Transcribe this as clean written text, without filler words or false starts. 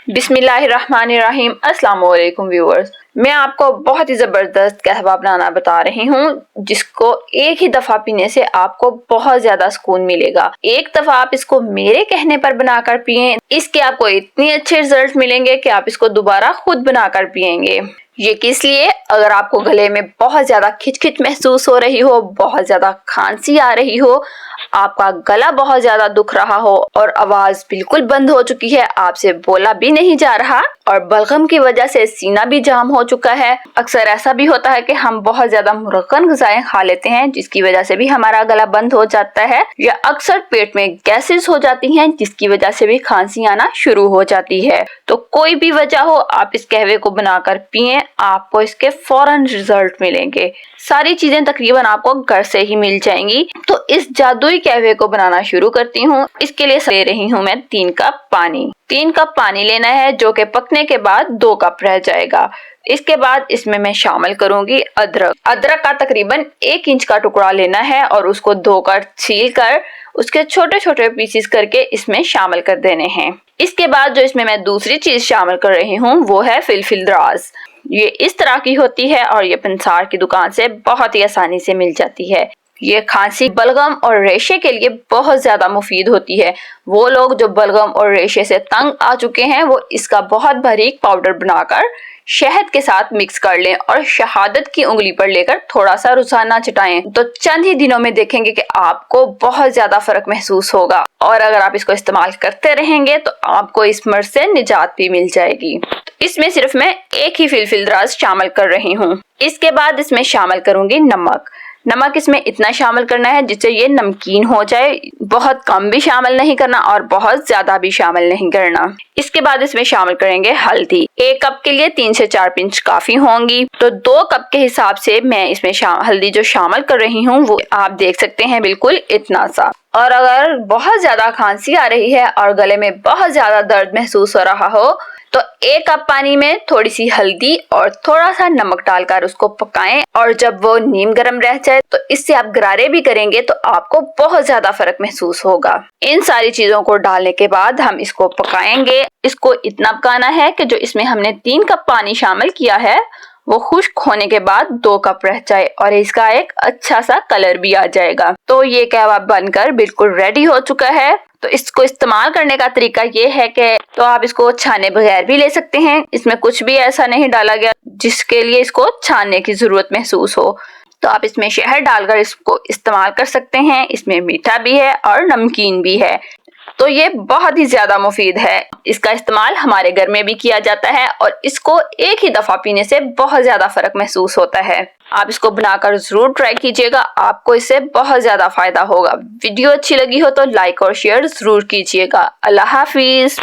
बिस्मिल्लाहिर्रहमानिर्रहीम। अस्सलाम वालेकुम व्यूअर्स, मैं आपको बहुत ही ज़बरदस्त कहवा बनाना बता रही हूँ जिसको एक ही दफ़ा पीने से आपको बहुत ज़्यादा सुकून मिलेगा। एक दफ़ा आप इसको मेरे कहने पर बनाकर पिए, इसके आपको इतने अच्छे रिजल्ट मिलेंगे कि आप इसको दोबारा खुद बनाकर पिएंगे। ये किस लिए? अगर आपको गले में बहुत ज़्यादा खिचखिच महसूस हो रही हो, बहुत ज़्यादा खांसी आ रही हो, आपका गला बहुत ज्यादा दुख रहा हो और आवाज बिल्कुल बंद हो चुकी है, आपसे बोला भी नहीं जा रहा और बलगम की वजह से सीना भी जाम हो चुका है। अक्सर ऐसा भी होता है कि हम बहुत ज्यादा मुरक्कन ग़िज़ाएं खा लेते हैं जिसकी वजह से भी हमारा गला बंद हो जाता है, या अक्सर पेट में गैसेस हो जाती हैं जिसकी वजह से भी खांसी आना शुरू हो जाती है। तो कोई भी वजह हो, आप इस कहवे को बनाकर पिए, आपको इसके फौरन रिजल्ट मिलेंगे। सारी चीजें तकरीबन आपको घर से ही मिल जाएंगी। तो इस जादुई कहवे को बनाना शुरू करती हूँ। इसके लिए ले रही हूँ मैं 3 कप पानी। 3 कप पानी लेना है जो कि पकने के बाद 2 कप रह जाएगा। इसके बाद इसमें मैं शामिल करूंगी अदरक। अदरक का तकरीबन 1 इंच का टुकड़ा लेना है और उसको धोकर छील कर उसके छोटे छोटे पीसेस करके इसमें शामिल कर देने हैं। इसके बाद जो इसमें मैं दूसरी चीज शामिल कर रही हूँ वो है फिलफिल दराज। ये इस तरह की होती है और ये पंसार की दुकान से बहुत ही आसानी से मिल जाती है। ये खांसी, बलगम और रेशे के लिए बहुत ज्यादा मुफीद होती है। वो लोग जो बलगम और रेशे से तंग आ चुके हैं वो इसका बहुत बारीक पाउडर बनाकर शहद के साथ मिक्स कर लें और शहादत की उंगली पर लेकर थोड़ा सा रोजाना चटाएं, तो चंद ही दिनों में देखेंगे कि आपको बहुत ज्यादा फर्क महसूस होगा। और अगर आप इसको इस्तेमाल करते रहेंगे तो आपको इस मर्ज से निजात भी मिल जाएगी। इसमें सिर्फ मैं 1 ही फिलफिल दराज शामिल कर रही हूँ। इसके बाद इसमें शामिल करूंगी नमक। नमक इसमें इतना शामिल करना है जिससे ये नमकीन हो जाए, बहुत कम भी शामिल नहीं करना और बहुत ज्यादा भी शामिल नहीं करना। इसके बाद इसमें शामिल करेंगे हल्दी। 1 कप के लिए 3 से 4 पिंच काफी होंगी, तो 2 कप के हिसाब से मैं इसमें हल्दी जो शामिल कर रही हूँ वो आप देख सकते हैं, बिल्कुल इतना सा। और अगर बहुत ज्यादा खांसी आ रही है और गले में बहुत ज्यादा दर्द महसूस हो रहा हो तो 1 कप पानी में थोड़ी सी हल्दी और थोड़ा सा नमक डालकर उसको पकाएं, और जब वो नीम गर्म रह जाए तो इससे आप गरारे भी करेंगे तो आपको बहुत ज्यादा फर्क महसूस होगा। इन सारी चीजों को डालने के बाद हम इसको पकाएंगे। इसको इतना पकाना है कि जो इसमें हमने 3 कप पानी शामिल किया है वो खुश्क होने के बाद 2 कप रह जाए और इसका एक अच्छा सा कलर भी आ जाएगा। तो ये कहवा बनकर बिल्कुल रेडी हो चुका है। तो इसको इस्तेमाल करने का तरीका ये है कि तो आप इसको छाने बगैर भी ले सकते हैं। इसमें कुछ भी ऐसा नहीं डाला गया जिसके लिए इसको छानने की जरूरत महसूस हो। तो आप इसमें शहद डालकर इसको इस्तेमाल कर सकते हैं। इसमें मीठा भी है और नमकीन भी है, तो ये बहुत ही ज्यादा मुफीद है। इसका इस्तेमाल हमारे घर में भी किया जाता है और इसको एक ही दफा पीने से बहुत ज्यादा फर्क महसूस होता है। आप इसको बनाकर जरूर ट्राई कीजिएगा, आपको इससे बहुत ज्यादा फायदा होगा। वीडियो अच्छी लगी हो तो लाइक और शेयर जरूर कीजिएगा। अल्लाह हाफिज।